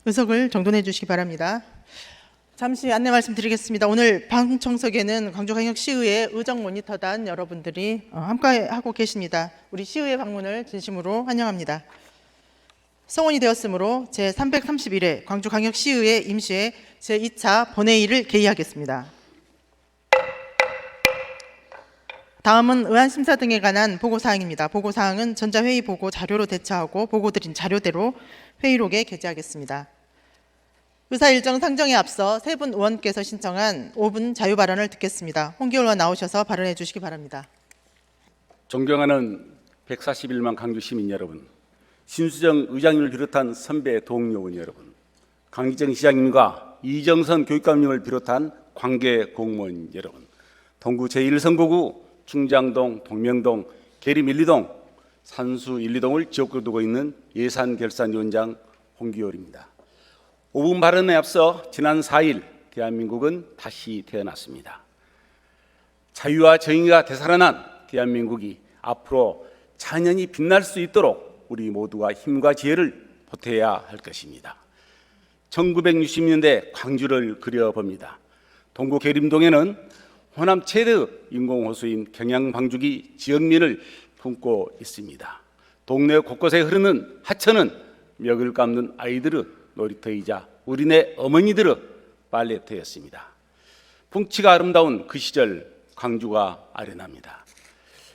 의석을 정돈해 주시기 바랍니다. 잠시 안내 말씀드리겠습니다. 오늘 방청석에는 광주광역시의회 의정 모니터단 여러분들이 함께하고 계십니다. 우리 시의회 방문을 진심으로 환영합니다. 성원이 되었으므로 제331회 광주광역시의회 임시회 제2차 본회의를 개의하겠습니다. 다음은 의안심사 등에 관한 보고사항입니다. 보고사항은 전자회의 보고 자료로 대처하고 보고드린 자료대로 회의록에 게재하겠습니다. 의사 일정 상정에 앞서 세 분 의원께서 신청한 5분 자유 발언을 듣겠습니다. 홍기열 의원 나오셔서 발언해 주시기 바랍니다. 존경하는 141만 광주 시민 여러분, 신수정 의장님을 비롯한 선배 동료 의원 여러분, 강기정 시장님과 이정선 교육감님을 비롯한 관계 공무원 여러분, 동구 제1선거구 충장동, 동명동, 계림 1, 2동, 산수 1, 2동을 지역구로 두고 있는 예산결산위원장 홍기열입니다. 5분 발언에 앞서 지난 4일 대한민국은 다시 태어났습니다. 자유와 정의가 되살아난 대한민국이 앞으로 찬연히 빛날 수 있도록 우리 모두가 힘과 지혜를 보태야 할 것입니다. 1960년대 광주를 그려봅니다. 동구 계림동에는 호남 최대 인공호수인 경양방주기 지역민을 품고 있습니다. 동네 곳곳에 흐르는 하천은 멱을 감는 아이들의 놀이터이자 우리네 어머니들의 빨래터였습니다. 풍치가 아름다운 그 시절 광주가 아련합니다.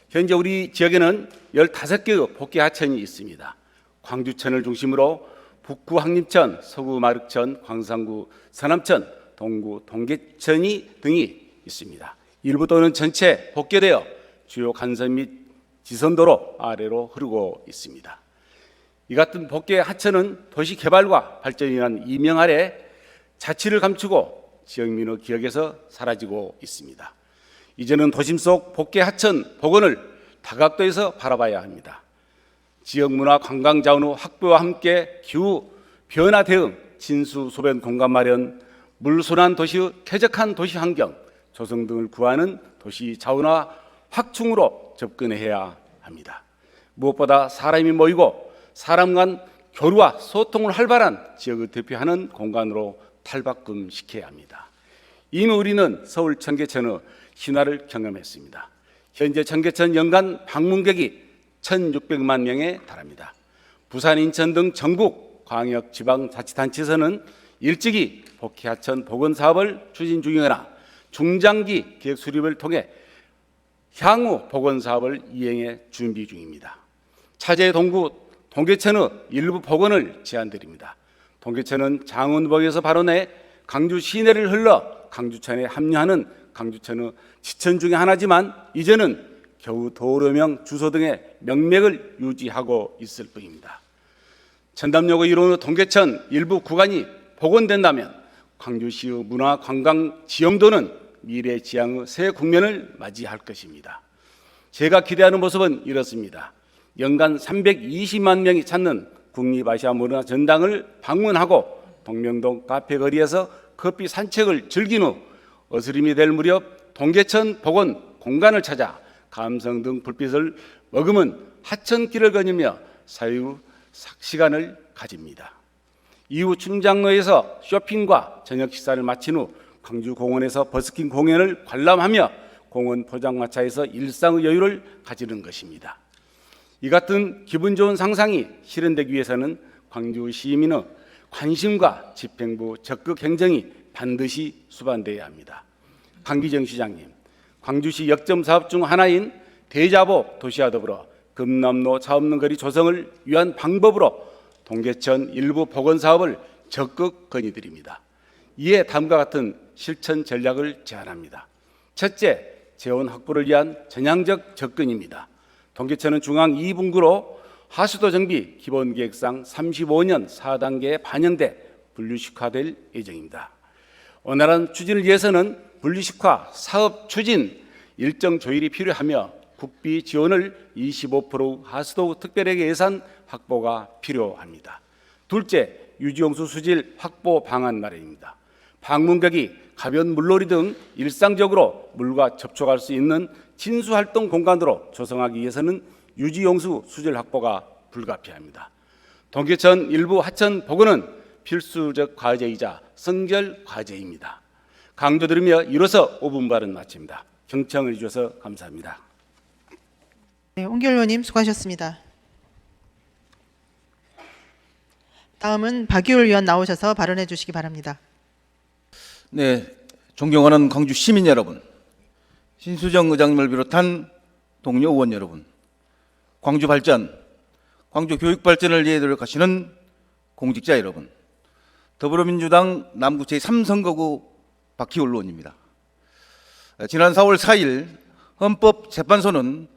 현재 우리 지역에는 15개의 복개 하천이 있습니다. 광주천을 중심으로 북구 항림천, 서구 마륵천, 광산구 서남천, 동구 동계천이 등이 있습니다. 일부 도는 전체 복개되어 주요 간선 및 지선도로 아래로 흐르고 있습니다. 이 같은 복개 하천은 도시 개발과 발전이 란 이명 아래 자치를 감추고 지역민의 기억에서 사라지고 있습니다. 이제는 도심 속 복개 하천 복원을 다각도에서 바라봐야 합니다. 지역 문화 관광 자원의 확보와 함께 기후 변화 대응, 진수 소변 공간 마련, 물순환 도시의 쾌적한 도시 환경, 조성 등을 구하는 도시 자원화 확충으로 접근해야 합니다. 무엇보다 사람이 모이고 사람 간 교류와 소통을 활발한 지역을 대표하는 공간으로 탈바꿈시켜야 합니다. 이미 우리는 서울 청계천의 신화를 경험했습니다. 현재 청계천 연간 방문객이 1,600만 명에 달합니다. 부산, 인천 등 전국 광역 지방자치단체에서는 일찍이 복개하천 복원 사업을 추진 중이거나 중장기 계획 수립을 통해 향후 복원 사업을 이행해 준비 중입니다. 차제 동구 동계천의 일부 복원을 제안드립니다. 동계천은 장원봉에서 발원해 강주 시내를 흘러 강주천에 합류하는 강주천의 지천 중에 하나지만 이제는 겨우 도로명, 주소 등의 명맥을 유지하고 있을 뿐입니다. 전담역의 이루는 동계천 일부 구간이 복원된다면 광주시의 문화 관광 지형도는 미래 지향의 새 국면을 맞이할 것입니다. 제가 기대하는 모습은 이렇습니다. 연간 320만 명이 찾는 국립아시아 문화 전당을 방문하고 동명동 카페 거리에서 커피 산책을 즐긴 후 어스름이 될 무렵 동계천 복원 공간을 찾아 감성 등 불빛을 머금은 하천길을 거니며 사유 시간을 가집니다. 이후 충장로에서 쇼핑과 저녁 식사를 마친 후 광주공원에서 버스킹 공연을 관람하며 공원 포장마차에서 일상의 여유를 가지는 것입니다. 이 같은 기분 좋은 상상이 실현되기 위해서는 광주 시민의 관심과 집행부 적극 행정이 반드시 수반되어야 합니다. 강기정 시장님, 광주시 역점 사업 중 하나인 대자보 도시와 더불어 금남로 차 없는 거리 조성을 위한 방법으로 동계천 일부 복원 사업을 적극 건의드립니다. 이에 다음과 같은 실천 전략을 제안합니다. 첫째, 재원 확보를 위한 전향적 접근입니다. 동계천은 중앙 2분구로 하수도 정비 기본계획상 35년 4단계에 반영돼 분류식화될 예정입니다. 원활한 추진을 위해서는 분류식화 사업 추진 일정 조율이 필요하며 국비 지원을 25% 하수도 특별회계 예산 확보가 필요합니다. 둘째, 유지용수 수질 확보 방안 마련입니다. 방문객이 가변 물놀이 등 일상적으로 물과 접촉할 수 있는 진수활동 공간으로 조성하기 위해서는 유지용수 수질 확보가 불가피합니다. 동계천 일부 하천 복원은 필수적 과제이자 성결 과제입니다. 강조드리며 이로써 5분 발언 마칩니다. 경청을 해주셔서 감사합니다. 네, 홍기열 의원님 수고하셨습니다. 다음은 박유울 의원 나오셔서 발언해 주시기 바랍니다. 네, 존경하는 광주 시민 여러분, 신수정 의장님을 비롯한 동료 의원 여러분, 광주 발전, 광주 교육 발전을 위해 노력하시는 공직자 여러분, 더불어민주당 남구 제3선거구 박희울 의원입니다. 지난 4월 4일 헌법재판소는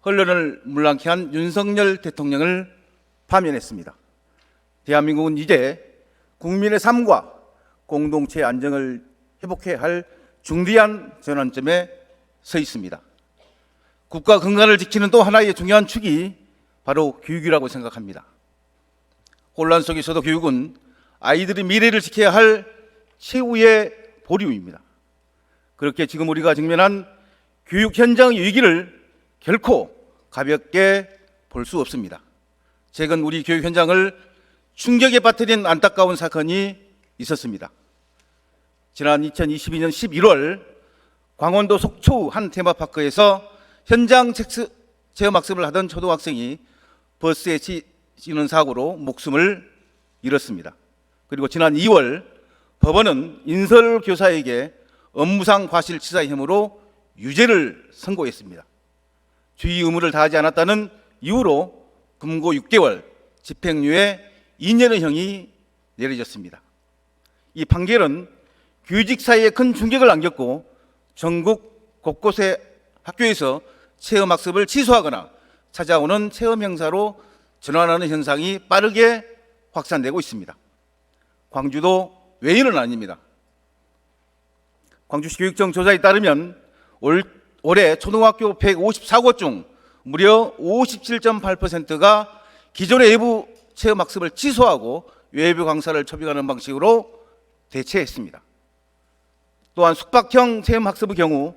혼란을 물랑케 한 윤석열 대통령을 파면했습니다. 대한민국은 이제 국민의 삶과 공동체 안정을 회복해야 할 중대한 전환점에 서 있습니다. 국가 건강을 지키는 또 하나의 중요한 축이 바로 교육이라고 생각합니다. 혼란 속에서도 교육은 아이들의 미래를 지켜야 할 최후의 보류입니다. 그렇게 지금 우리가 직면한 교육 현장 위기를 결코 가볍게 볼 수 없습니다. 최근 우리 교육 현장을 충격에 빠뜨린 안타까운 사건이 있었습니다. 지난 2022년 11월 강원도 속초 한 테마파크에서 현장 체험학습을 하던 초등학생이 버스에 치이는 사고로 목숨을 잃었습니다. 그리고 지난 2월 법원은 인설교사에게 업무상 과실치사의 혐의로 유죄를 선고했습니다. 주의 의무를 다하지 않았다는 이유로 금고 6개월, 집행유예 2년의 형이 내려졌습니다. 이 판결은 교직 사회에 큰 충격을 안겼고 전국 곳곳의 학교에서 체험학습을 취소하거나 찾아오는 체험 행사로 전환하는 현상이 빠르게 확산되고 있습니다. 광주도 외인은 아닙니다. 광주시 교육청 조사에 따르면 올해 초등학교 154곳 중 무려 57.8%가 기존의 외부 체험학습을 취소하고 외부 강사를 초빙하는 방식으로 대체했습니다. 또한 숙박형 체험학습의 경우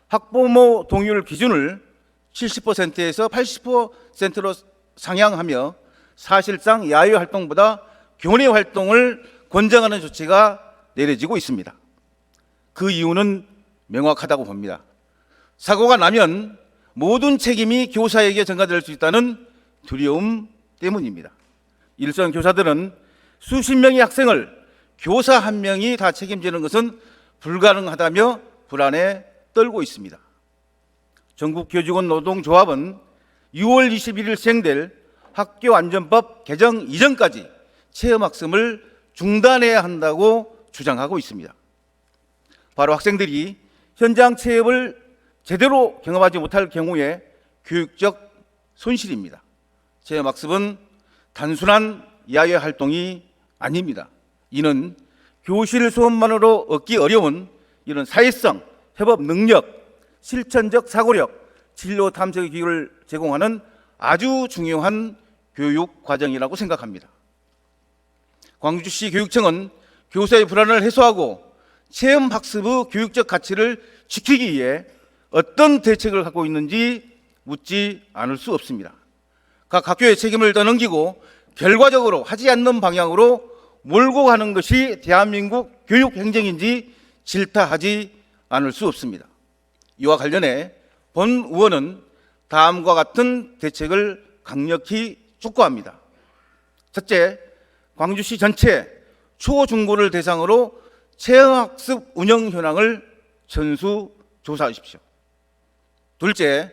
학부모 동의율 기준을 70%에서 80%로 상향하며 사실상 야외 활동보다 교내 활동을 권장하는 조치가 내려지고 있습니다. 그 이유는 명확하다고 봅니다. 사고가 나면 모든 책임이 교사에게 전가될 수 있다는 두려움 때문입니다. 일선 교사들은 수십 명의 학생을 교사 한 명이 다 책임지는 것은 불가능하다며 불안에 떨고 있습니다. 전국교직원 노동조합은 6월 21일 시행될 학교안전법 개정 이전까지 체험학습을 중단해야 한다고 주장하고 있습니다. 바로 학생들이 현장 체험을 제대로 경험하지 못할 경우에 교육적 손실입니다. 체험학습은 단순한 야외 활동이 아닙니다. 이는 교실 수업만으로 얻기 어려운 이런 사회성, 협업 능력, 실천적 사고력, 진로 탐색의 기회를 제공하는 아주 중요한 교육 과정이라고 생각합니다. 광주시 교육청은 교사의 불안을 해소하고 체험학습의 교육적 가치를 지키기 위해 어떤 대책을 갖고 있는지 묻지 않을 수 없습니다. 각 학교의 책임을 떠넘기고 결과적으로 하지 않는 방향으로 몰고 가는 것이 대한민국 교육 행정인지 질타하지 않을 수 없습니다. 이와 관련해 본 의원은 다음과 같은 대책을 강력히 촉구합니다. 첫째, 광주시 전체 초, 중고를 대상으로 체험학습 운영 현황을 전수조사하십시오. 둘째,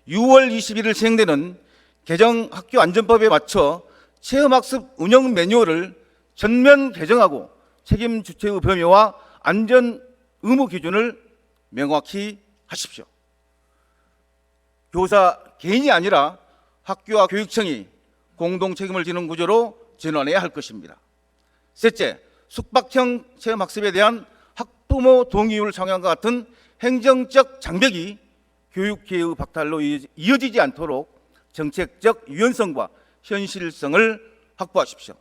6월 21일 시행되는 개정 학교안전법에 맞춰 체험학습 운영 매뉴얼을 전면 개정하고 책임 주체의 범위와 안전 의무 기준을 명확히 하십시오. 교사 개인이 아니라 학교와 교육청이 공동 책임을 지는 구조로 전환해야 할 것입니다. 셋째, 숙박형 체험학습에 대한 학부모 동의율 상향과 같은 행정적 장벽이 교육계의 박탈로 이어지지 않도록 정책적 유연성과 현실성을 확보하십시오.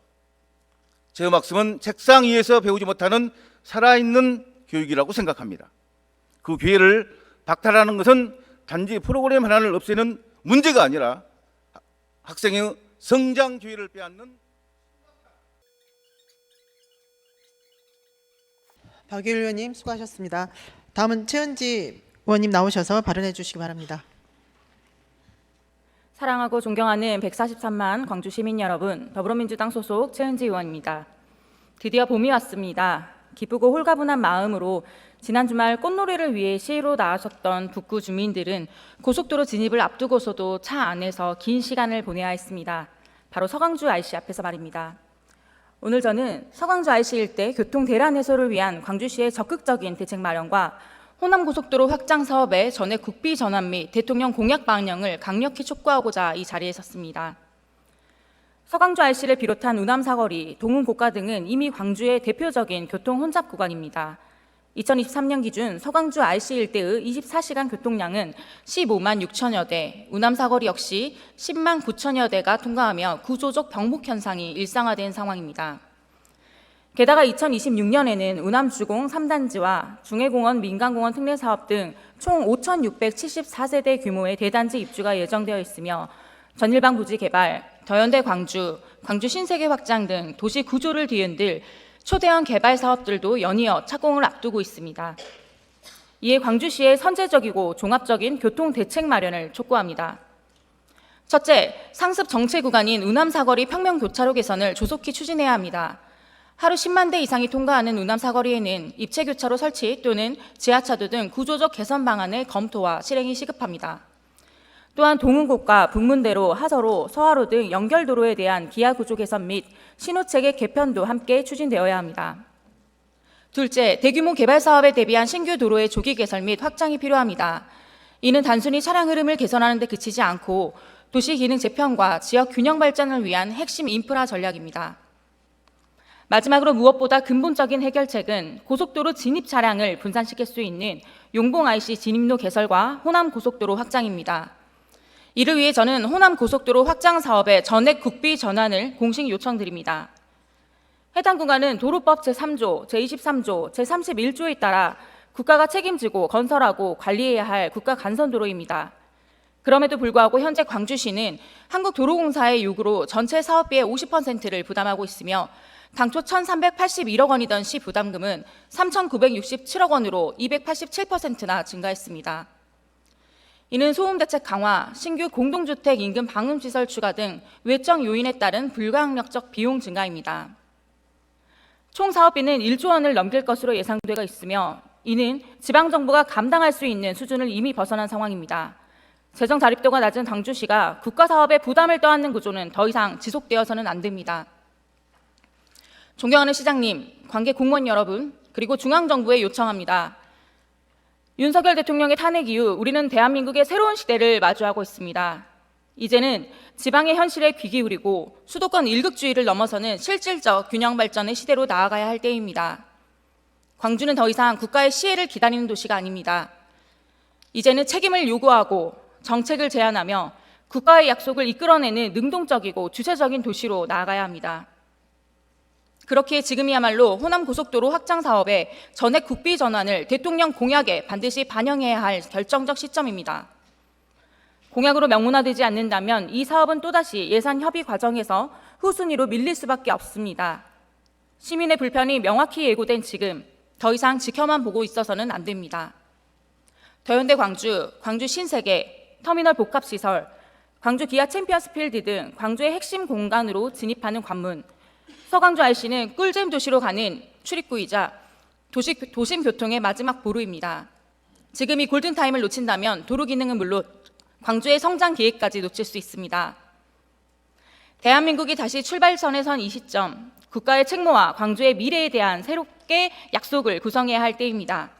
체험학습은 책상 위에서 배우지 못하는 살아있는 교육이라고 생각합니다. 그 기회를 박탈하는 것은 단지 프로그램 하나를 없애는 문제가 아니라 학생의 성장 기회를 빼앗는 박유일 의원님 수고하셨습니다. 다음은 최은지 의원님 나오셔서 발언해 주시기 바랍니다. 사랑하고 존경하는 143만 광주 시민 여러분, 더불어민주당 소속 최은지 의원입니다. 드디어 봄이 왔습니다. 기쁘고 홀가분한 마음으로 지난 주말 꽃놀이를 위해 시위로 나서셨던 북구 주민들은 고속도로 진입을 앞두고서도 차 안에서 긴 시간을 보내야 했습니다. 바로 서강주 IC 앞에서 말입니다. 오늘 저는 서강주 IC 일대 교통 대란 해소를 위한 광주시의 적극적인 대책 마련과 호남고속도로 확장 사업의 전액 국비 전환 및 대통령 공약 방향을 강력히 촉구하고자 이 자리에 섰습니다. 서강주 IC를 비롯한 우남 사거리, 동은 고가 등은 이미 광주의 대표적인 교통 혼잡 구간입니다. 2023년 기준 서강주 IC 일대의 24시간 교통량은 15만 6천여 대, 우남 사거리 역시 10만 9천여 대가 통과하며 구조적 병목 현상이 일상화된 상황입니다. 게다가 2026년에는 우남주공 3단지와 중해공원 민간공원 특례사업 등 총 5,674세대 규모의 대단지 입주가 예정되어 있으며 전일방 부지 개발, 더현대 광주, 광주 신세계 확장 등 도시 구조를 뒤흔들 초대형 개발 사업들도 연이어 착공을 앞두고 있습니다. 이에 광주시의 선제적이고 종합적인 교통 대책 마련을 촉구합니다. 첫째, 상습 정체 구간인 우남 사거리 평면 교차로 개선을 조속히 추진해야 합니다. 하루 10만 대 이상이 통과하는 우남 사거리에는 입체 교차로 설치 또는 지하차도 등 구조적 개선 방안의 검토와 실행이 시급합니다. 또한 동은고가, 북문대로, 하서로, 서하로 등 연결도로에 대한 기하 구조 개선 및 신호체계 개편도 함께 추진되어야 합니다. 둘째, 대규모 개발 사업에 대비한 신규 도로의 조기 개설 및 확장이 필요합니다. 이는 단순히 차량 흐름을 개선하는 데 그치지 않고 도시 기능 재편과 지역 균형 발전을 위한 핵심 인프라 전략입니다. 마지막으로 무엇보다 근본적인 해결책은 고속도로 진입 차량을 분산시킬 수 있는 용봉 IC 진입로 개설과 호남 고속도로 확장입니다. 이를 위해 저는 호남 고속도로 확장 사업의 전액 국비 전환을 공식 요청드립니다. 해당 구간은 도로법 제3조, 제23조, 제31조에 따라 국가가 책임지고 건설하고 관리해야 할 국가 간선도로입니다. 그럼에도 불구하고 현재 광주시는 한국도로공사의 요구로 전체 사업비의 50%를 부담하고 있으며 당초 1,381억 원이던 시 부담금은 3,967억 원으로 287%나 증가했습니다. 이는 소음 대책 강화, 신규 공동주택 인근 방음시설 추가 등 외적 요인에 따른 불가항력적 비용 증가입니다. 총 사업비는 1조 원을 넘길 것으로 예상되고 있으며 이는 지방정부가 감당할 수 있는 수준을 이미 벗어난 상황입니다. 재정 자립도가 낮은 광주시가 국가사업에 부담을 떠안는 구조는 더 이상 지속되어서는 안 됩니다. 존경하는 시장님, 관계 공무원 여러분, 그리고 중앙정부에 요청합니다. 윤석열 대통령의 탄핵 이후 우리는 대한민국의 새로운 시대를 마주하고 있습니다. 이제는 지방의 현실에 귀 기울이고 수도권 일극주의를 넘어서는 실질적 균형 발전의 시대로 나아가야 할 때입니다. 광주는 더 이상 국가의 시혜를 기다리는 도시가 아닙니다. 이제는 책임을 요구하고 정책을 제안하며 국가의 약속을 이끌어내는 능동적이고 주체적인 도시로 나아가야 합니다. 그렇기에 지금이야말로 호남고속도로 확장 사업의 전액 국비 전환을 대통령 공약에 반드시 반영해야 할 결정적 시점입니다. 공약으로 명문화되지 않는다면 이 사업은 또다시 예산 협의 과정에서 후순위로 밀릴 수밖에 없습니다. 시민의 불편이 명확히 예고된 지금 더 이상 지켜만 보고 있어서는 안 됩니다. 더현대 광주, 광주 신세계, 터미널 복합시설, 광주 기아 챔피언스필드 등 광주의 핵심 공간으로 진입하는 관문, 서강주 IC는 꿀잼 도시로 가는 출입구이자 도심 교통의 마지막 보루입니다. 지금 이 골든타임을 놓친다면 도로 기능은 물론 광주의 성장 기회까지 놓칠 수 있습니다. 대한민국이 다시 출발선에 선 이 시점, 국가의 책무와 광주의 미래에 대한 새롭게 약속을 구성해야 할 때입니다.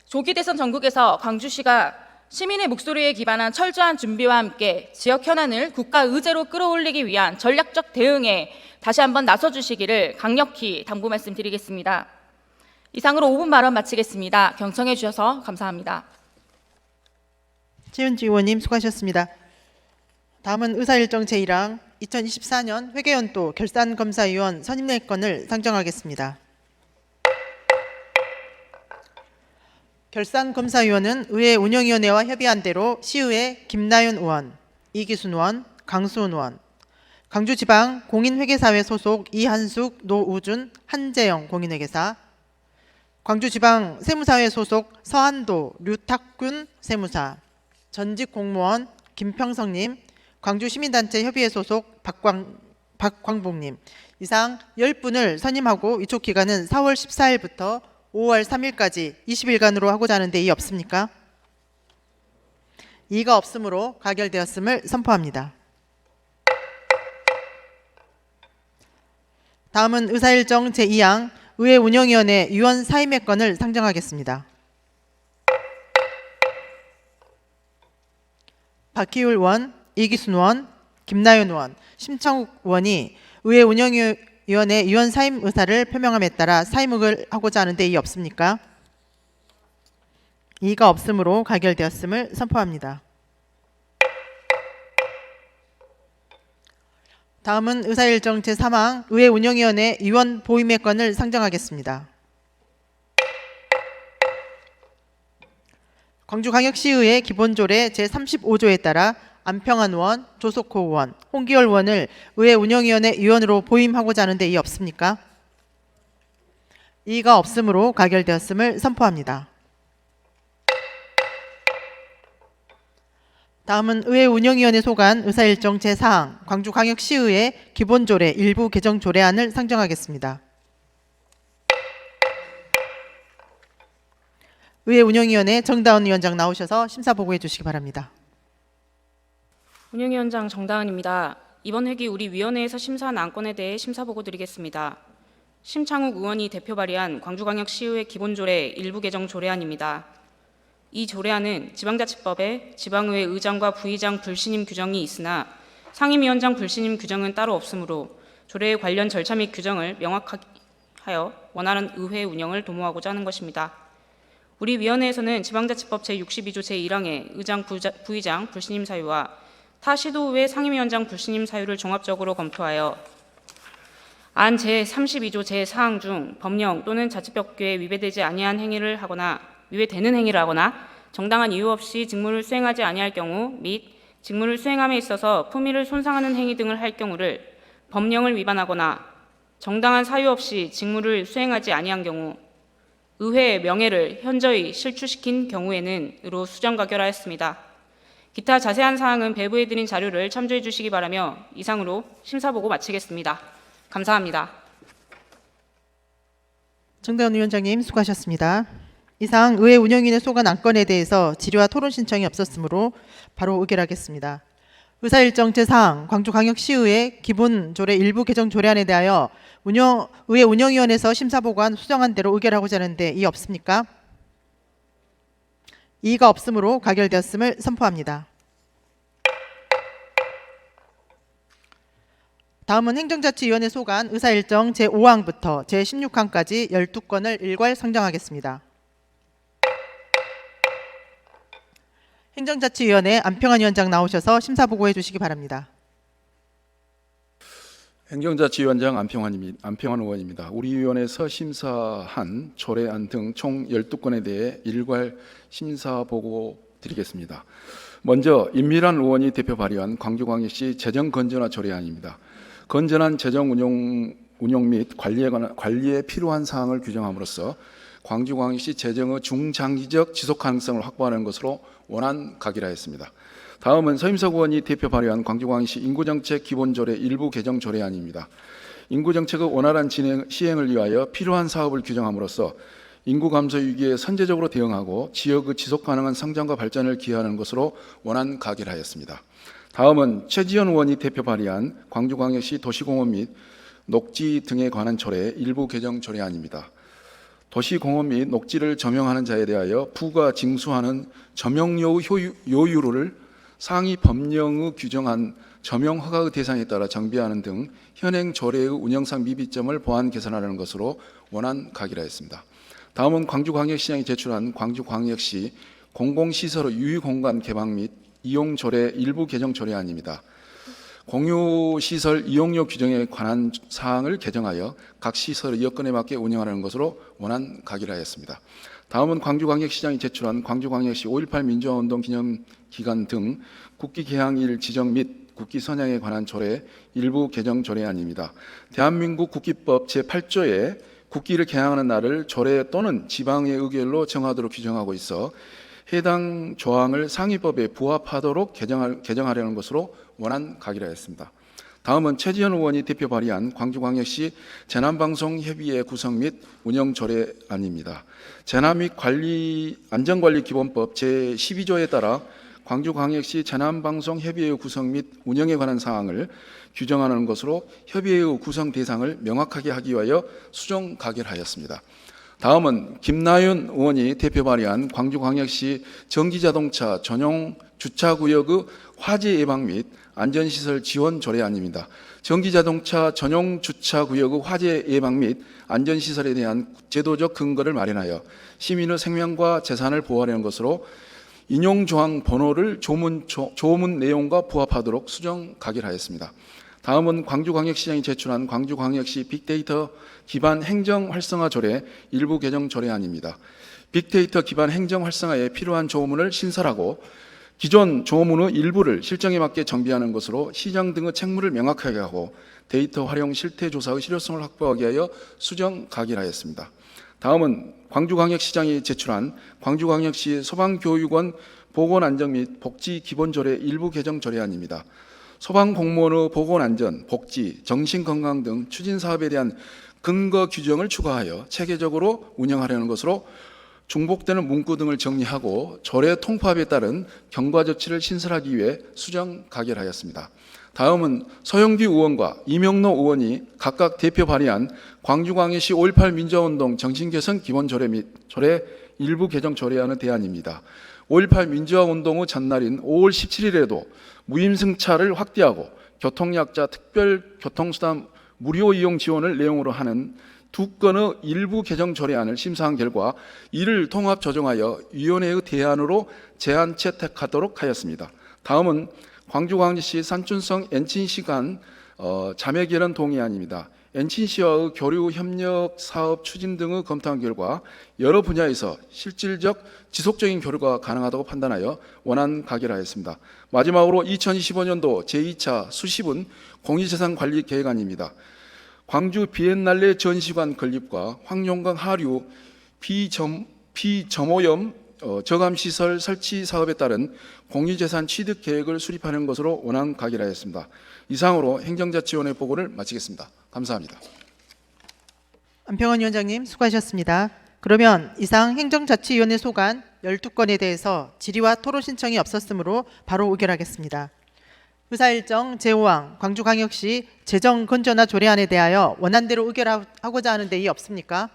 조기 대선 전국에서 광주시가 시민의 목소리에 기반한 철저한 준비와 함께 지역 현안을 국가 의제로 끌어올리기 위한 전략적 대응에 다시 한번 나서주시기를 강력히 당부 말씀드리겠습니다. 이상으로 5분 발언 마치겠습니다. 경청해 주셔서 감사합니다. 최은지 의원님 수고하셨습니다. 다음은 의사일정 제1항 2024년 회계연도 결산검사위원 선임내건을 상정하겠습니다. 결산검사위원은 의회 운영위원회와 협의한 대로 시의회 김나연 의원, 이기순 의원, 강수훈 의원, 광주지방 공인회계사회 소속 이한숙, 노우준, 한재영 공인회계사, 광주지방 세무사회 소속 서한도, 류탁균 세무사, 전직 공무원 김평성님, 광주시민단체 협의회 소속 박광복님, 이상 10분을 선임하고 위촉 기간은 4월 14일부터 5월 3일까지 20일간으로 하고자 하는데 이의 없습니까? 이의가 없으므로 가결되었음을 선포합니다. 다음은 의사일정 제2항 의회 운영위원회 위원 사임의 건을 상정하겠습니다. 박희율 의원, 이기순 의원, 김나연 의원, 심창욱 의원이 의회 운영위원회 위원 사임 의사를 표명함에 따라 사임을 하고자 하는데 이의 없습니까? 이의가 없으므로 가결되었음을 선포합니다. 다음은 의사일정 제3항 의회 운영위원회 위원 보임의 건을 상정하겠습니다. 광주광역시의회 기본조례 제35조에 따라 안평한 의원, 조석호 의원, 홍기열 의원을 의회 운영위원회 위원으로 보임하고자 하는데 이의 없습니까? 이의가 없으므로 가결되었음을 선포합니다. 다음은 의회 운영위원회 소관 의사일정 제4항 광주광역시의회 기본조례 일부 개정 조례안을 상정하겠습니다. 의회 운영위원회 정다은 위원장 나오셔서 심사 보고해 주시기 바랍니다. 운영위원장 정다은입니다. 이번 회기 우리 위원회에서 심사한 안건에 대해 심사 보고 드리겠습니다. 심창욱 의원이 대표 발의한 광주광역시의회 기본조례 일부 개정 조례안입니다. 이 조례안은 지방자치법에 지방의회 의장과 부의장 불신임 규정이 있으나 상임위원장 불신임 규정은 따로 없으므로 조례의 관련 절차 및 규정을 명확하게 하여 원활한 의회 운영을 도모하고자 하는 것입니다. 우리 위원회에서는 지방자치법 제62조 제1항의 의장 부의장 불신임 사유와 타 시도의회 상임위원장 불신임 사유를 종합적으로 검토하여 안 제32조 제4항 중 법령 또는 자치법규에 위배되지 아니한 행위를 하거나 위배되는 행위를 하거나 정당한 이유 없이 직무를 수행하지 아니할 경우 및 직무를 수행함에 있어서 품위를 손상하는 행위 등을 할 경우를 법령을 위반하거나 정당한 사유 없이 직무를 수행하지 아니한 경우 의회의 명예를 현저히 실추시킨 경우에는 으로 수정 가결하였습니다. 기타 자세한 사항은 배부해드린 자료를 참조해 주시기 바라며 이상으로 심사보고 마치겠습니다. 감사합니다. 정다은 위원장님 수고하셨습니다. 이상 의회 운영위원회 소관 안건에 대해서 질의와 토론 신청이 없었으므로 바로 의결하겠습니다. 의사일정 제4항 광주광역시의회 기본조례 일부 개정 조례안에 대하여 의회 운영위원회에서 심사보고한 수정한 대로 의결하고자 하는데 이의 없습니까? 이의가 없으므로 가결되었음을 선포합니다. 다음은 행정자치위원회 소관 의사일정 제5항부터 제16항까지 12건을 일괄 상정하겠습니다. 행정자치위원회 안평한 위원장 나오셔서 심사보고해 주시기 바랍니다. 행정자치위원장 안평환 의원입니다. 우리 위원회에서 심사한 조례안 등 총 12건에 대해 일괄 심사보고 드리겠습니다. 먼저 임미란 의원이 대표 발의한 광주광역시 재정건전화 조례안입니다. 건전한 재정 운용 및 관리에 필요한 사항을 규정함으로써 광주광역시 재정의 중장기적 지속 가능성을 확보하는 것으로 원안 가결하였습니다. 다음은 서임석 의원이 대표 발의한 광주광역시 인구정책 기본조례 일부 개정 조례안입니다. 인구정책의 원활한 시행을 위하여 필요한 사업을 규정함으로써 인구 감소 위기에 선제적으로 대응하고 지역의 지속 가능한 성장과 발전을 기여하는 것으로 원안 가결하였습니다. 다음은 최지현 의원이 대표 발의한 광주광역시 도시공원 및 녹지 등에 관한 조례 일부 개정 조례안입니다. 도시공원 및 녹지를 점용하는 자에 대하여 부가 징수하는 점용료 요율을 상위 법령의 규정한 점용 허가의 대상에 따라 정비하는 등 현행 조례의 운영상 미비점을 보완 개선하는 것으로 원안 가결하였습니다. 다음은 광주광역시장이 제출한 광주광역시 공공시설의 유휴공간 개방 및 이용 조례 일부 개정 조례안입니다. 공유시설 이용료 규정에 관한 사항을 개정하여 각 시설의 여건에 맞게 운영하는 것으로 원안 가결하였습니다. 다음은 광주광역시장이 제출한 광주광역시 5.18 민주화운동 기념기간 등 국기 개항일 지정 및 및 국기 선양에 관한 조례 일부 개정 조례안입니다. 대한민국 국기법 제8조에 국기를 개항하는 날을 조례 또는 지방의 의결로 정하도록 규정하고 있어 해당 조항을 상위법에 부합하도록 개정하려는 것으로 원안 가결하였습니다. 다음은 최지현 의원이 대표 발의한 광주광역시 재난방송협의회 구성 및 운영 조례안입니다. 재난 및 안전관리기본법 제12조에 따라 광주광역시 재난방송협의회 구성 및 운영에 관한 사항을 규정하는 것으로 협의회의 구성 대상을 명확하게 하기 위하여 수정 가결하였습니다. 다음은 김나연 의원이 대표 발의한 광주광역시 전기자동차 전용 주차구역의 화재 예방 및 안전시설 지원 조례안입니다. 전기자동차 전용 주차구역의 화재 예방 및 안전시설에 대한 제도적 근거를 마련하여 시민의 생명과 재산을 보호하려는 것으로 인용조항 번호를 조문 내용과 부합하도록 수정 가결하였습니다. 다음은 광주광역시장이 제출한 광주광역시 빅데이터 기반 행정 활성화 조례 일부 개정 조례안입니다. 빅데이터 기반 행정 활성화에 필요한 조문을 신설하고 기존 조문의 일부를 실정에 맞게 정비하는 것으로 시장 등의 책무를 명확하게 하고 데이터 활용 실태 조사의 실효성을 확보하기 위하여 수정 가결하였습니다. 다음은 광주광역시장이 제출한 광주광역시 소방교육원 보건안전 및 복지 기본조례 일부 개정 조례안입니다. 소방공무원의 보건안전, 복지, 정신건강 등 추진사업에 대한 근거 규정을 추가하여 체계적으로 운영하려는 것으로 중복되는 문구 등을 정리하고 조례 통합에 따른 경과 조치를 신설하기 위해 수정 가결하였습니다. 다음은 서영규 의원과 이명노 의원이 각각 대표 발의한 광주광역시 5.18 민주화운동 정신개선 기본조례 및 조례 일부 개정 조례안의 대안입니다. 5.18 민주화운동의 전날인 5월 17일에도 무임승차를 확대하고 교통약자 특별교통수단 무료 이용 지원을 내용으로 하는 두 건의 일부 개정 조례안을 심사한 결과 이를 통합 조정하여 위원회의 대안으로 제안 채택하도록 하였습니다. 다음은 광주광역시 산촌성 엔친시 간 자매결연 동의안입니다. 엔친시와의 교류 협력 사업 추진 등을 검토한 결과 여러 분야에서 실질적 지속적인 교류가 가능하다고 판단하여 원안 가결하였습니다. 마지막으로 2025년도 제2차 수시분 공유재산 관리 계획안입니다. 광주 비엔날레 전시관 건립과 황룡강 하류 비점오염 저감시설 설치 사업에 따른 공유재산 취득 계획을 수립하는 것으로 원안 가결하였습니다. 이상으로 행정자치위원회 보고를 마치겠습니다. 감사합니다. 안평원 위원장님 수고하셨습니다. 그러면 이상 행정자치위원회 소관 12건에 대해서 질의와 토론 신청이 없었으므로 바로 의결하겠습니다. 의사일정 제5항 광주광역시 재정건전화 조례안에 대하여 원안대로 의결하고자 하는데 이의 없습니까?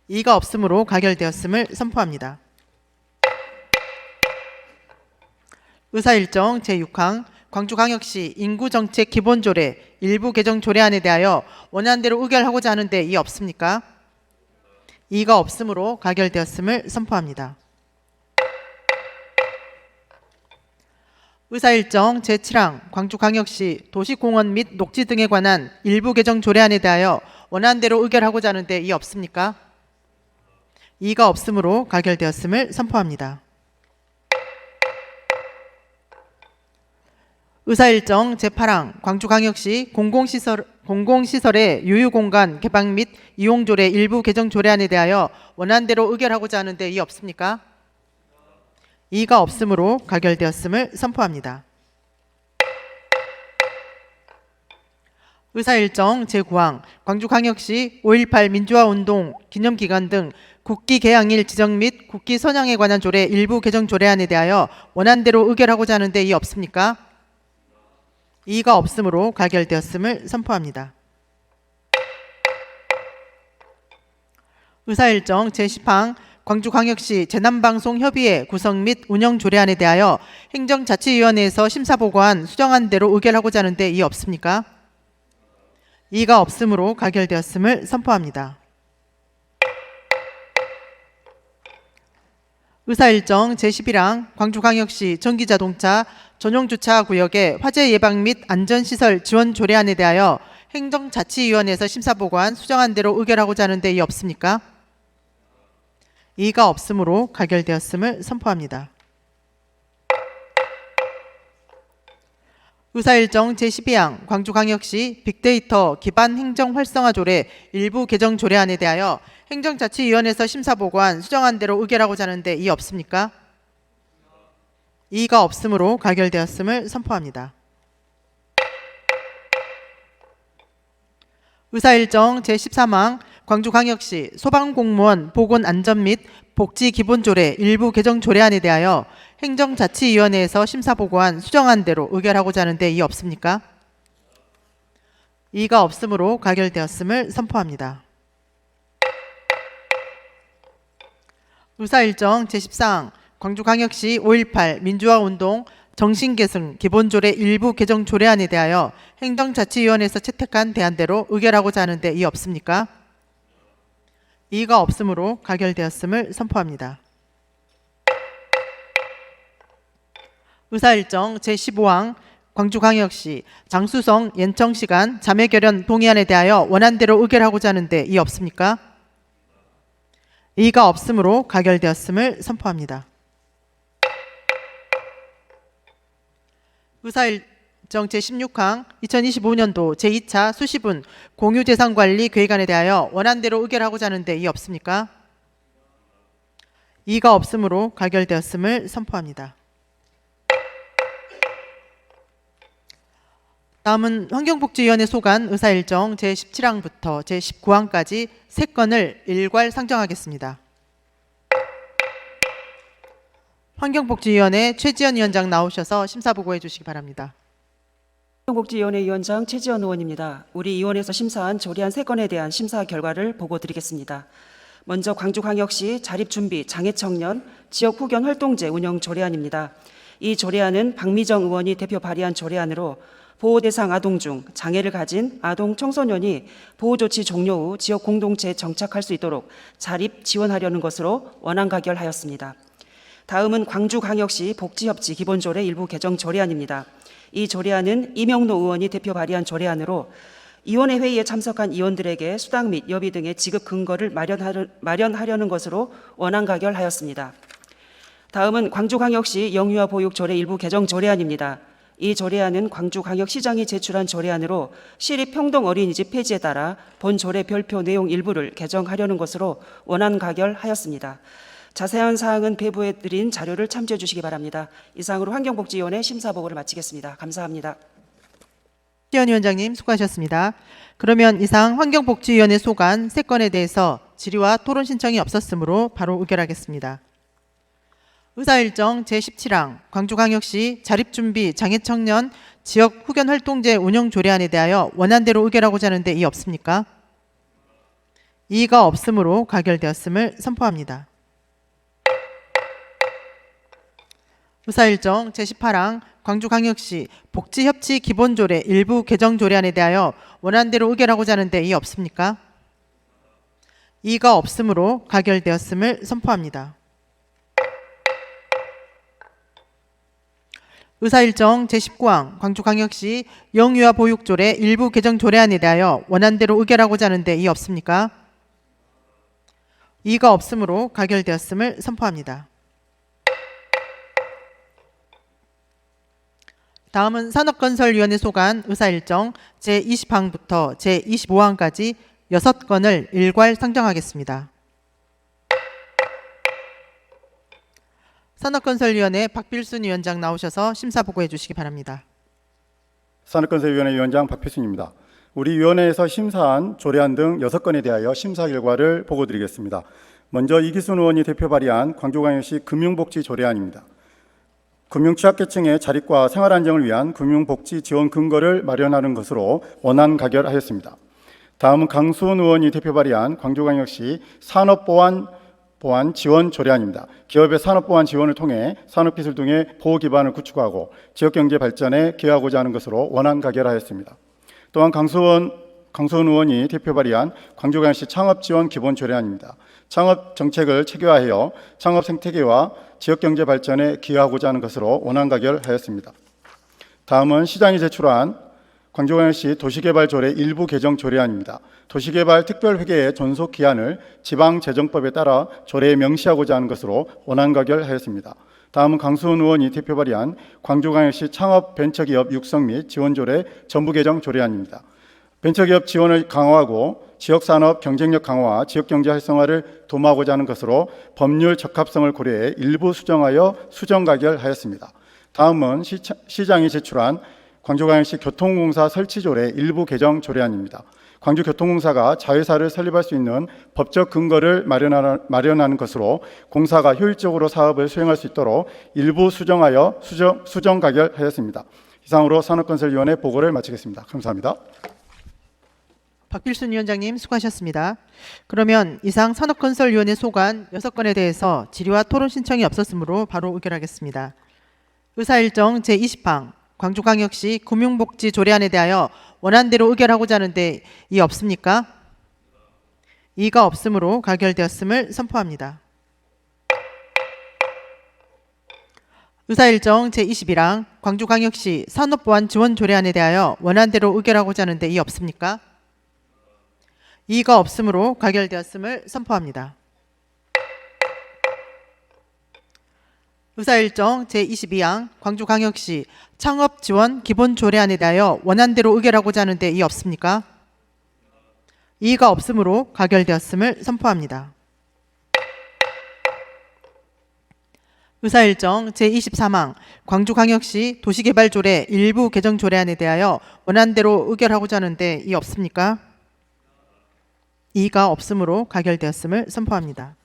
이의가 없으므로 가결되었음을 선포합니다. 의사일정 제6항 광주광역시 인구정책 기본조례 일부 개정 조례안에 대하여 원안대로 의결하고자 하는데 이의 없습니까? 이의가 없으므로 가결되었음을 선포합니다. 의사일정 제7항 광주광역시 도시공원 및 녹지 등에 관한 일부 개정 조례안에 대하여 원안대로 의결하고자 하는데 이의 없습니까? 이의가 없으므로 가결되었음을 선포합니다. 의사일정 제8항 광주광역시 공공시설의 유유공간 개방 및 이용조례 일부 개정 조례안에 대하여 원안대로 의결하고자 하는데 이의 없습니까? 이의가 없으므로 가결되었음을 선포합니다. 의사일정 제9항 광주광역시 5.18 민주화운동 기념기간 등 국기 개항일 지정 및 국기 선양에 관한 조례 일부 개정 조례안에 대하여 원안대로 의결하고자 하는데 이의 없습니까? 이의가 없으므로 가결되었음을 선포합니다. 의사일정 제10항 광주광역시 재난방송협의회 구성 및 운영 조례안에 대하여 행정자치위원회에서 심사보고한 수정안 대로 의결하고자 하는데 이의 없습니까? 이의가 없으므로 가결되었음을 선포합니다. 의사일정 제11항 광주광역시 전기자동차 전용주차구역의 화재 예방 및 안전시설 지원 조례안에 대하여 행정자치위원회에서 심사보고한 수정안 대로 의결하고자 하는데 이의 없습니까? 이의가 없으므로 가결되었음을 선포합니다. 의사일정 제12항 광주광역시 빅데이터 기반 행정 활성화 조례 일부 개정 조례안에 대하여 행정자치위원회에서 심사보고한 수정안 대로 의결하고자 하는데 이의 없습니까? 이의가 없으므로 가결되었음을 선포합니다. 의사일정 제13항 광주광역시 소방공무원 보건안전 및 복지기본조례 일부 개정 조례안에 대하여 행정자치위원회에서 심사보고한 수정안대로 의결하고자 하는데 이의 없습니까? 이의가 없으므로 가결되었음을 선포합니다. 의사일정 제14항 광주광역시 5.18 민주화운동 정신계승 기본조례 일부 개정 조례안에 대하여 행정자치위원회에서 채택한 대안대로 의결하고자 하는데 이의 없습니까? 이의가 없으므로 가결되었음을 선포합니다. 의사일정 제15항 광주광역시 장수성 연청시간 자매결연 동의안에 대하여 원안대로 의결하고자 하는데 이의 없습니까? 이의가 없으므로 가결되었음을 선포합니다. 의사일정 제16항 2025년도 제2차 수시분 공유재산관리 계획안에 대하여 원안대로 의결하고자 하는데 이의 없습니까? 이의가 없으므로 가결되었음을 선포합니다. 다음은 환경복지위원회 소관 의사일정 제17항부터 제19항까지 3건을 일괄 상정하겠습니다. 환경복지위원회 최지연 위원장 나오셔서 심사보고해 주시기 바랍니다. 환경복지위원회 위원장 최지연 의원입니다. 우리 위원회에서 심사한 조례안 3건에 대한 심사 결과를 보고드리겠습니다. 먼저 광주광역시 자립준비 장애청년 지역후견 활동제 운영 조례안입니다. 이 조례안은 박미정 의원이 대표 발의한 조례안으로 보호대상 아동 중 장애를 가진 아동 청소년이 보호조치 종료 후 지역 공동체에 정착할 수 있도록 자립 지원하려는 것으로 원안 가결하였습니다. 다음은 광주광역시 복지협치 기본조례 일부 개정 조례안입니다. 이 조례안은 이명노 의원이 대표 발의한 조례안으로 위원회 회의에 참석한 의원들에게 수당 및 여비 등의 지급 근거를 마련하려는 것으로 원안 가결하였습니다. 다음은 광주광역시 영유아 보육 조례 일부 개정 조례안입니다. 이 조례안은 광주광역시장이 제출한 조례안으로 시립평동 어린이집 폐지에 따라 본 조례 별표 내용 일부를 개정하려는 것으로 원안 가결하였습니다. 자세한 사항은 배부해 드린 자료를 참조해 주시기 바랍니다. 이상으로 환경복지위원회 심사보고를 마치겠습니다. 감사합니다. 최지연 위원장님 수고하셨습니다. 그러면 이상 환경복지위원회 소관 3건에 대해서 질의와 토론 신청이 없었으므로 바로 의결하겠습니다. 의사일정 제17항 광주광역시 자립준비 장애청년 지역 후견활동제 운영 조례안에 대하여 원안대로 의결하고자 하는데 이의 없습니까? 이의가 없으므로 가결되었음을 선포합니다. 의사일정 제18항 광주광역시 복지협치 기본조례 일부 개정 조례안에 대하여 원안대로 의결하고자 하는데 이의 없습니까? 이의가 없으므로 가결되었음을 선포합니다. 의사일정 제19항 광주광역시 영유아 보육조례 일부 개정 조례안에 대하여 원안대로 의결하고자 하는데 이의 없습니까? 이의가 없으므로 가결되었음을 선포합니다. 다음은 산업건설위원회 소관 의사일정 제20항부터 제25항까지 6건을 일괄 상정하겠습니다. 산업건설위원회 박필순 위원장 나오셔서 심사보고해 주시기 바랍니다. 산업건설위원회 위원장 박필순입니다. 우리 위원회에서 심사한 조례안 등 6건에 대하여 심사 결과를 보고드리겠습니다. 먼저 이기순 의원이 대표 발의한 광주광역시 금융복지 조례안입니다. 금융취약계층의 자립과 생활안정을 위한 금융복지 지원 근거를 마련하는 것으로 원안 가결하였습니다. 다음은 강수원 의원이 대표 발의한 광주광역시 산업보안 지원 조례안입니다. 기업의 산업보안 지원을 통해 산업기술 등의 보호 기반을 구축하고 지역경제 발전에 기여하고자 하는 것으로 원안 가결하였습니다. 또한 강수원 의원이 대표 발의한 광주광역시 창업지원 기본 조례안입니다. 창업 정책을 체계화하여 창업 생태계와 지역경제 발전에 기여하고자 하는 것으로 원안 가결하였습니다. 다음은 시장이 제출한 광주광역시 도시개발조례 일부 개정 조례안입니다. 도시개발 특별회계의 존속 기한을 지방재정법에 따라 조례에 명시하고자 하는 것으로 원안 가결하였습니다. 다음은 강수원 의원이 대표 발의한 광주광역시 창업 벤처기업 육성 및 지원조례 전부 개정 조례안입니다. 벤처기업 지원을 강화하고 지역산업 경쟁력 강화와 지역경제 활성화를 도모하고자 하는 것으로 법률 적합성을 고려해 일부 수정하여 수정 가결하였습니다. 다음은 시장이 제출한 광주광역시 교통공사 설치조례 일부 개정 조례안입니다. 광주교통공사가 자회사를 설립할 수 있는 법적 근거를 마련하는 것으로 공사가 효율적으로 사업을 수행할 수 있도록 일부 수정하여 수정 가결하였습니다. 이상으로 산업건설위원회 보고를 마치겠습니다. 감사합니다. 박필순 위원장님 수고하셨습니다. 그러면 이상 산업건설위원회 소관 6건에 대해서 질의와 토론 신청이 없었으므로 바로 의결하겠습니다. 의사일정 제20항 광주광역시 금융복지 조례안에 대하여 원안대로 의결하고자 하는데 이의 없습니까? 이의가 없으므로 가결되었음을 선포합니다. 의사일정 제21항 광주광역시 산업보안 지원 조례안에 대하여 원안대로 의결하고자 하는데 이의 없습니까? 이의가 없으므로 가결되었음을 선포합니다. 의사일정 제22항 광주광역시 창업지원 기본조례안에 대하여 원안대로 의결하고자 하는데 이의 없습니까? 이의가 없으므로 가결되었음을 선포합니다. 의사일정 제23항 광주광역시 도시개발조례 일부 개정조례안에 대하여 원안대로 의결하고자 하는데 이의 없습니까? 이의가 없으므로 가결되었음을 선포합니다.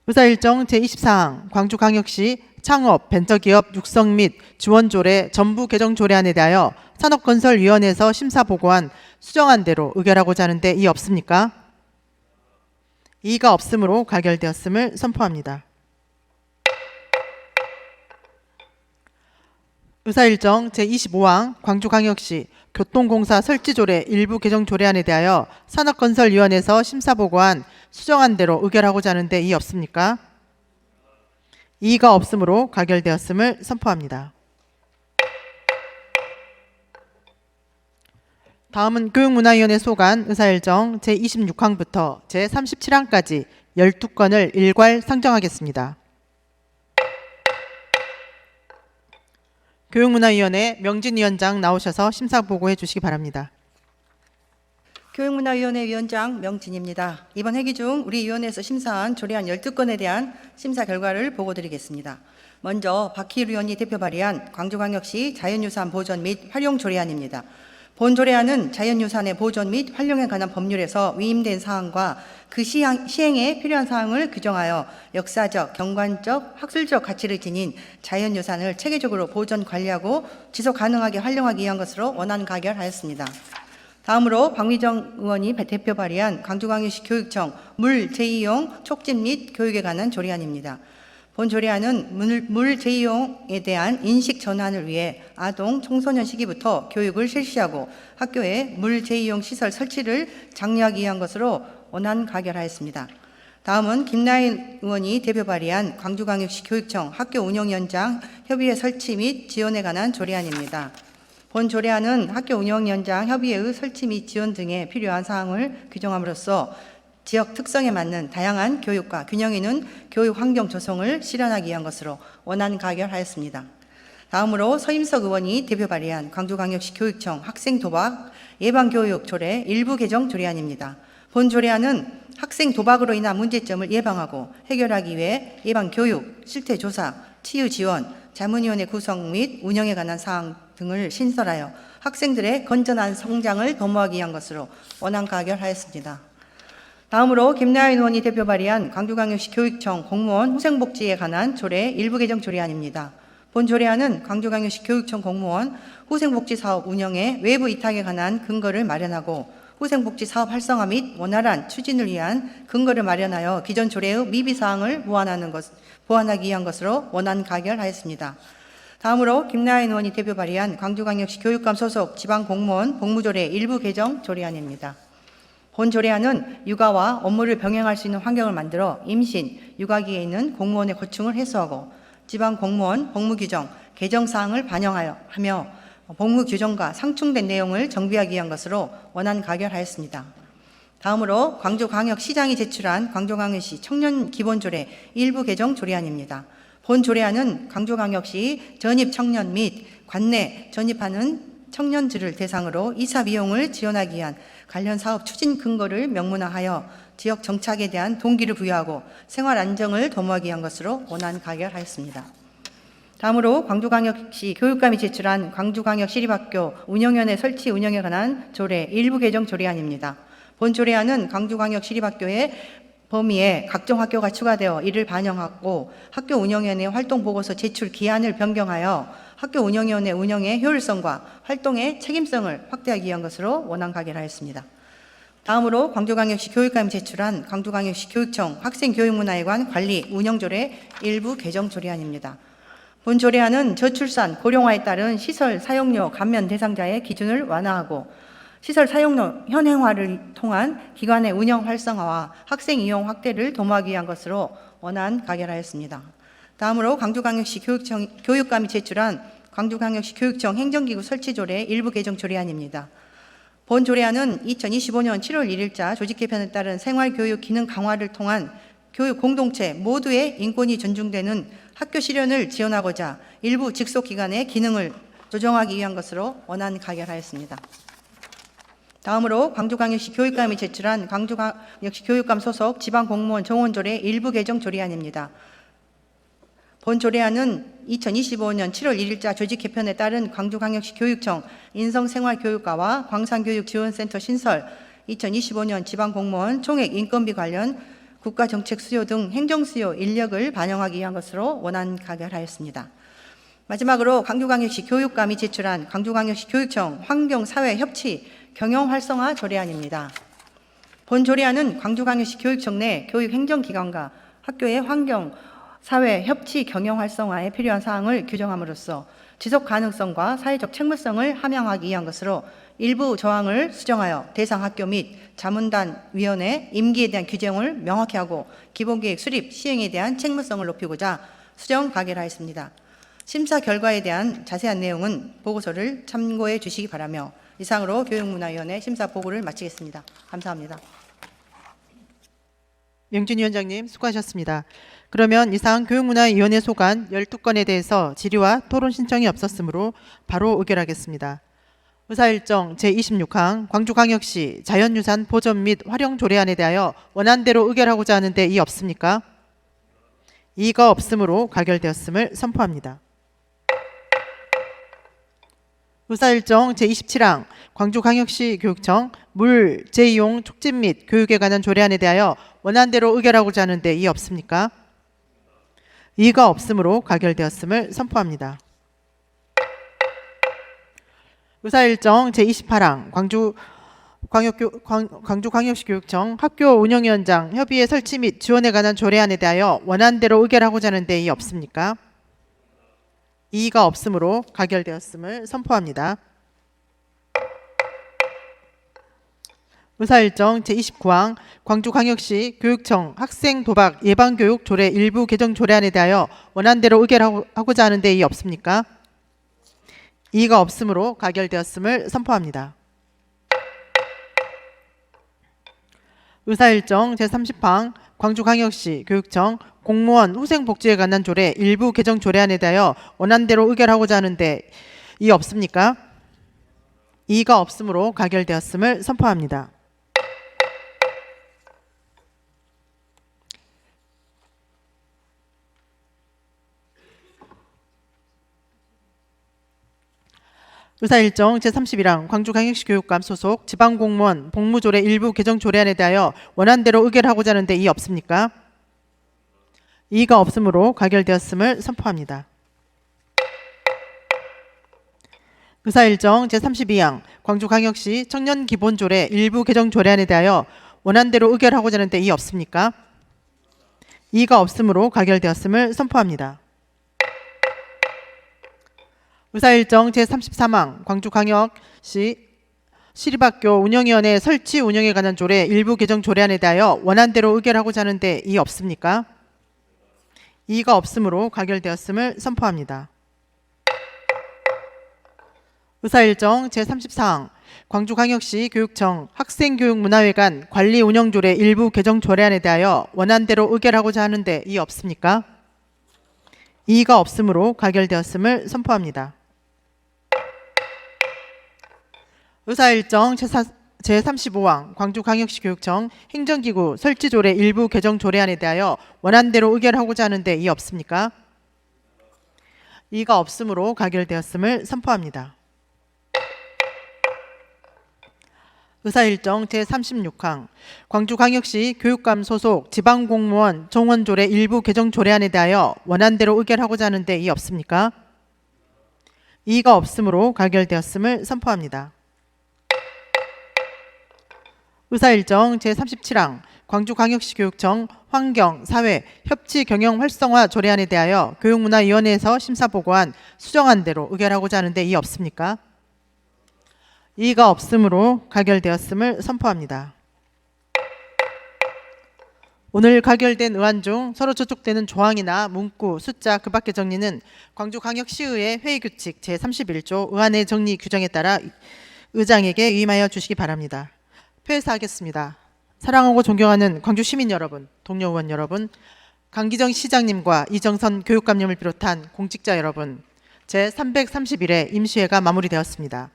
의사일정 제24항 광주광역시 창업 벤처기업 육성 및 지원조례 전부 개정조례안에 대하여 산업건설위원회에서 심사보고한 수정안대로 의결하고자 하는데 이의 없습니까? 이의가 없으므로 가결되었음을 선포합니다. 의사일정 제25항 광주광역시 교통공사 설치조례 일부 개정조례안에 대하여 산업건설위원회에서 심사보고한 수정안대로 의결하고자 하는데 이의 없습니까? 이의가 없으므로 가결되었음을 선포합니다. 다음은 교육문화위원회 소관 의사일정 제26항부터 제37항까지 12건을 일괄 상정하겠습니다. 교육문화위원회 명진위원장 나오셔서 심사보고해 주시기 바랍니다. 교육문화위원회 위원장 명진입니다. 이번 회기 중 우리 위원회에서 심사한 조례안 12건에 대한 심사 결과를 보고드리겠습니다. 먼저 박희일 의원이 대표 발의한 광주광역시 자연유산 보존 및 활용 조례안입니다. 본 조례안은 자연유산의 보존 및 활용에 관한 법률에서 위임된 사항과 그 시행에 필요한 사항을 규정하여 역사적, 경관적, 학술적 가치를 지닌 자연유산을 체계적으로 보존, 관리하고 지속 가능하게 활용하기 위한 것으로 원안 가결하였습니다. 다음으로 박미정 의원이 대표 발의한 광주광역시 교육청 물 재이용 촉진 및 교육에 관한 조례안입니다. 본 조례안은 물 재이용에 대한 인식 전환을 위해 아동, 청소년 시기부터 교육을 실시하고 학교에 물 재이용 시설 설치를 장려하기 위한 것으로 원안 가결하였습니다. 다음은 김나인 의원이 대표 발의한 광주광역시 교육청 학교 운영연장 협의회 설치 및 지원에 관한 조례안입니다. 본 조례안은 학교 운영연장 협의회의 설치 및 지원 등에 필요한 사항을 규정함으로써 지역 특성에 맞는 다양한 교육과 균형 있는 교육 환경 조성을 실현하기 위한 것으로 원안 가결하였습니다. 다음으로 서임석 의원이 대표 발의한 광주광역시 교육청 학생 도박 예방교육 조례 일부 개정 조례안입니다. 본 조례안은 학생 도박으로 인한 문제점을 예방하고 해결하기 위해 예방교육, 실태조사, 치유지원, 자문위원회 구성 및 운영에 관한 사항 등을 신설하여 학생들의 건전한 성장을 도모하기 위한 것으로 원안 가결하였습니다. 다음으로 김나연 의원이 대표 발의한 광주광역시 교육청 공무원 후생복지에 관한 조례 일부 개정 조례안입니다. 본 조례안은 광주광역시 교육청 공무원 후생복지 사업 운영에 외부 위탁에 관한 근거를 마련하고 후생복지 사업 활성화 및 원활한 추진을 위한 근거를 마련하여 기존 조례의 미비 사항을 보완하기 위한 것으로 원안 가결하였습니다. 다음으로 김나연 의원이 대표 발의한 광주광역시 교육감 소속 지방공무원 복무조례 일부 개정 조례안입니다. 본 조례안은 육아와 업무를 병행할 수 있는 환경을 만들어 임신, 육아기에 있는 공무원의 고충을 해소하고 지방 공무원 복무 규정 개정 사항을 반영하며 복무 규정과 상충된 내용을 정비하기 위한 것으로 원안 가결하였습니다. 다음으로 광주광역시장이 제출한 광주광역시 청년기본조례 일부 개정 조례안입니다. 본 조례안은 광주광역시 전입 청년 및 관내 전입하는 청년들을 대상으로 이사 비용을 지원하기 위한 관련 사업 추진 근거를 명문화하여 지역 정착에 대한 동기를 부여하고 생활 안정을 도모하기 위한 것으로 원안 가결하였습니다. 다음으로 광주광역시 교육감이 제출한 광주광역시립학교 운영위원회 설치 운영에 관한 조례 일부 개정 조례안입니다. 본 조례안은 광주광역시립학교의 범위에 각종 학교가 추가되어 이를 반영하고 학교 운영위원회 활동 보고서 제출 기한을 변경하여 학교 운영위원회 운영의 효율성과 활동의 책임성을 확대하기 위한 것으로 원안 가결하였습니다. 다음으로 광주광역시 교육감이 제출한 광주광역시 교육청 학생교육문화에 관한 관리 운영조례 일부 개정 조례안입니다. 본 조례안은 저출산 고령화에 따른 시설 사용료 감면 대상자의 기준을 완화하고 시설 사용료 현행화를 통한 기관의 운영 활성화와 학생 이용 확대를 도모하기 위한 것으로 원안 가결하였습니다. 다음으로 광주광역시 교육감이 제출한 광주광역시 교육청 행정기구 설치조례 일부 개정 조례안입니다. 본 조례안은 2025년 7월 1일자 조직 개편에 따른 생활교육 기능 강화를 통한 교육 공동체 모두의 인권이 존중되는 학교 실현을 지원하고자 일부 직속기관의 기능을 조정하기 위한 것으로 원안 가결하였습니다. 다음으로 광주광역시 교육감이 제출한 광주광역시 교육감 소속 지방공무원 정원조례 일부 개정 조례안입니다. 본 조례안은 2025년 7월 1일자 조직 개편에 따른 광주광역시 교육청 인성생활교육과와 광산교육지원센터 신설, 2025년 지방공무원 총액 인건비 관련 국가정책 수요 등 행정수요 인력을 반영하기 위한 것으로 원안 가결하였습니다. 마지막으로 광주광역시 교육감이 제출한 광주광역시 교육청 환경사회협치 경영활성화 조례안입니다. 본 조례안은 광주광역시 교육청 내 교육행정기관과 학교의 환경, 사회, 협치, 경영 활성화에 필요한 사항을 규정함으로써 지속 가능성과 사회적 책무성을 함양하기 위한 것으로 일부 조항을 수정하여 대상 학교 및 자문단 위원회 임기에 대한 규정을 명확히 하고 기본계획 수립, 시행에 대한 책무성을 높이고자 수정 가결하였습니다. 심사 결과에 대한 자세한 내용은 보고서를 참고해 주시기 바라며 이상으로 교육문화위원회 심사 보고를 마치겠습니다. 감사합니다. 명진 위원장님 수고하셨습니다. 그러면 이상 교육문화위원회 소관 12건에 대해서 질의와 토론 신청이 없었으므로 바로 의결하겠습니다. 의사일정 제26항 광주광역시 자연유산 보전 및 활용 조례안에 대하여 원안대로 의결하고자 하는데 이의 없습니까? 이의가 없으므로 가결되었음을 선포합니다. 의사일정 제27항 광주광역시 교육청 물 재이용 촉진 및 교육에 관한 조례안에 대하여 원안대로 의결하고자 하는데 이의 없습니까? 이의가 없으므로 가결되었음을 선포합니다. 의사일정 제28항 광주광역시 교육청 학교 운영위원장 협의회 설치 및 지원에 관한 조례안에 대하여 원안대로 의결하고자 하는데 이의 없습니까? 이의가 없으므로 가결되었음을 선포합니다. 의사일정 제29항 광주광역시 교육청 학생 도박 예방교육 조례 일부 개정 조례안에 대하여 원안대로 의결하고자 하는 데 이의 없습니까? 이의가 없으므로 가결되었음을 선포합니다. 의사일정 제30항 광주광역시 교육청 공무원 후생복지에 관한 조례 일부 개정 조례안에 대하여 원안대로 의결하고자 하는 데 이의 없습니까? 이의가 없으므로 가결되었음을 선포합니다. 의사일정 제31항 광주광역시 교육감 소속 지방공무원 복무조례 일부 개정 조례안에 대하여 원안대로 의결하고자 하는데 이의 없습니까? 이의가 없으므로 가결되었음을 선포합니다. 의사일정 제32항 광주광역시 청년기본조례 일부 개정 조례안에 대하여 원안대로 의결하고자 하는데 이의 없습니까? 이의가 없으므로 가결되었음을 선포합니다. 의사일정 제33항 광주광역시 시립학교 운영위원회 설치 운영에 관한 조례 일부 개정 조례안에 대하여 원안대로 의결하고자 하는데 이의 없습니까? 이의가 없으므로 가결되었음을 선포합니다. 의사일정 제34항 광주광역시 교육청 학생교육문화회관 관리운영조례 일부 개정 조례안에 대하여 원안대로 의결하고자 하는데 이의 없습니까? 이의가 없으므로 가결되었음을 선포합니다. 의사일정 제35항 광주광역시 교육청 행정기구 설치조례 일부 개정 조례안에 대하여 원안대로 의결하고자 하는데 이의 없습니까? 이의가 없으므로 가결되었음을 선포합니다. 의사일정 제36항 광주광역시 교육감 소속 지방공무원 정원조례 일부 개정 조례안에 대하여 원안대로 의결하고자 하는데 이의 없습니까? 이의가 없으므로 가결되었음을 선포합니다. 의사일정 제37항 광주광역시 교육청 환경, 사회, 협치 경영 활성화 조례안에 대하여 교육문화위원회에서 심사보고한 수정안대로 의결하고자 하는데 이의 없습니까? 이의가 없으므로 가결되었음을 선포합니다. 오늘 가결된 의안 중 서로 저촉되는 조항이나 문구, 숫자 그 밖의 정리는 광주광역시의회 회의규칙 제31조 의안의 정리 규정에 따라 의장에게 위임하여 주시기 바랍니다. 폐회사하겠습니다. 사랑하고 존경하는 광주 시민 여러분, 동료 의원 여러분, 강기정 시장님과 이정선 교육감님을 비롯한 공직자 여러분, 제331회 임시회가 마무리되었습니다.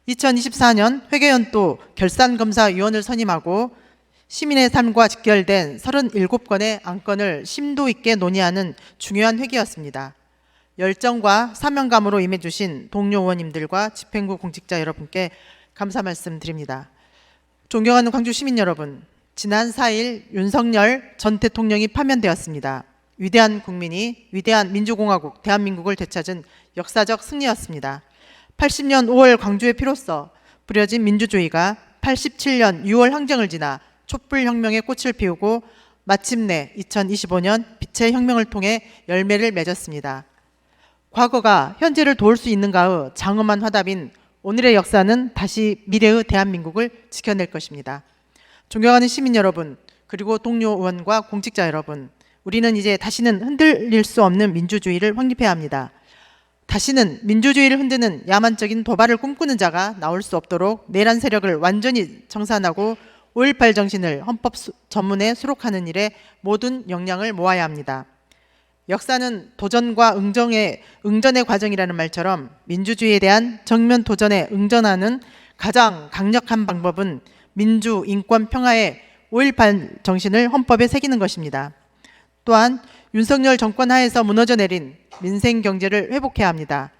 2024년 회계연도 결산검사위원을 선임하고 시민의 삶과 직결된 37건의 안건을 심도 있게 논의하는 중요한 회기였습니다. 열정과 사명감으로 임해주신 동료 의원님들과 집행부 공직자 여러분께 감사 말씀드립니다. 존경하는 광주 시민 여러분, 지난 4일 윤석열 전 대통령이 파면되었습니다. 위대한 국민이 위대한 민주공화국 대한민국을 되찾은 역사적 승리였습니다. 80년 5월 광주의 피로써 부려진 민주주의가 87년 6월 항쟁을 지나 촛불혁명의 꽃을 피우고 마침내 2025년 빛의 혁명을 통해 열매를 맺었습니다. 과거가 현재를 도울 수 있는가의 장엄한 화답인 오늘의 역사는 다시 미래의 대한민국을 지켜낼 것입니다. 존경하는 시민 여러분, 그리고 동료 의원과 공직자 여러분, 우리는 이제 다시는 흔들릴 수 없는 민주주의를 확립해야 합니다. 다시는 민주주의를 흔드는 야만적인 도발을 꿈꾸는 자가 나올 수 없도록 내란 세력을 완전히 청산하고 5.18 정신을 헌법 전문에 수록하는 일에 모든 역량을 모아야 합니다. 역사는 도전과 응전의 과정이라는 말처럼 민주주의에 대한 정면 도전에 응전하는 가장 강력한 방법은 민주, 인권, 평화의 5.18 정신을 헌법에 새기는 것입니다. 또한 윤석열 정권 하에서 무너져 내린 민생 경제를 회복해야 합니다.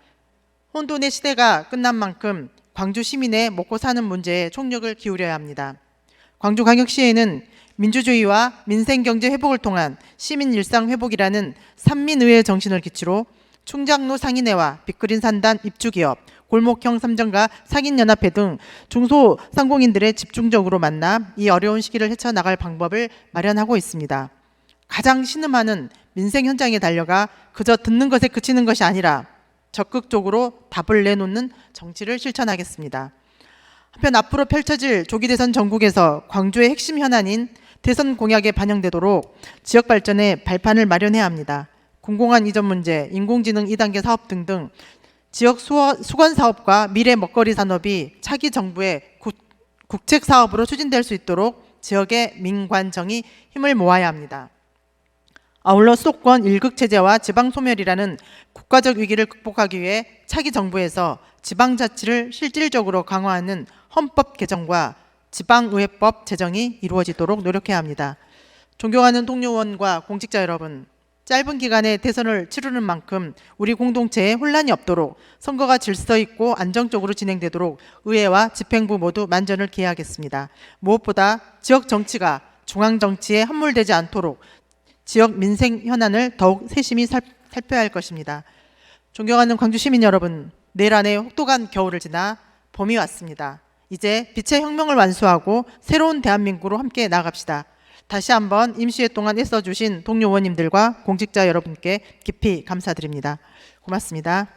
혼돈의 시대가 끝난 만큼 광주 시민의 먹고 사는 문제에 총력을 기울여야 합니다. 광주광역시에는 민주주의와 민생경제 회복을 통한 시민 일상 회복이라는 삼민의회 정신을 기치로 충장로 상인회와 빅그린 산단 입주기업, 골목형 삼정가 상인연합회 등 중소상공인들의 집중적으로 만나 이 어려운 시기를 헤쳐나갈 방법을 마련하고 있습니다. 가장 신음하는 민생 현장에 달려가 그저 듣는 것에 그치는 것이 아니라 적극적으로 답을 내놓는 정치를 실천하겠습니다. 한편 앞으로 펼쳐질 조기 대선 전국에서 광주의 핵심 현안인 대선 공약에 반영되도록 지역 발전에 발판을 마련해야 합니다. 공공안 이전 문제, 인공지능 2단계 사업 등등 지역 수건 사업과 미래 먹거리 산업이 차기 정부의 국책 사업으로 추진될 수 있도록 지역의 민관정이 힘을 모아야 합니다. 아울러 수도권 일극 체제와 지방 소멸이라는 국가적 위기를 극복하기 위해 차기 정부에서 지방자치를 실질적으로 강화하는 헌법 개정과 지방의회법 제정이 이루어지도록 노력해야 합니다. 존경하는 동료 의원과 공직자 여러분, 짧은 기간에 대선을 치르는 만큼 우리 공동체에 혼란이 없도록 선거가 질서 있고 안정적으로 진행되도록 의회와 집행부 모두 만전을 기해야겠습니다. 무엇보다 지역 정치가 중앙 정치에 함몰되지 않도록 지역 민생 현안을 더욱 세심히 살펴야 할 것입니다. 존경하는 광주 시민 여러분, 내일 안에 혹독한 겨울을 지나 봄이 왔습니다. 이제 빛의 혁명을 완수하고 새로운 대한민국으로 함께 나아갑시다. 다시 한번 임시회 동안 애써주신 동료 의원님들과 공직자 여러분께 깊이 감사드립니다. 고맙습니다.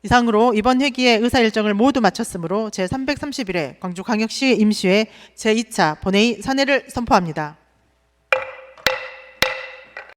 이상으로 이번 회기의 의사 일정을 모두 마쳤으므로 제331회 광주광역시 임시회 제2차 본회의 선회를 선포합니다.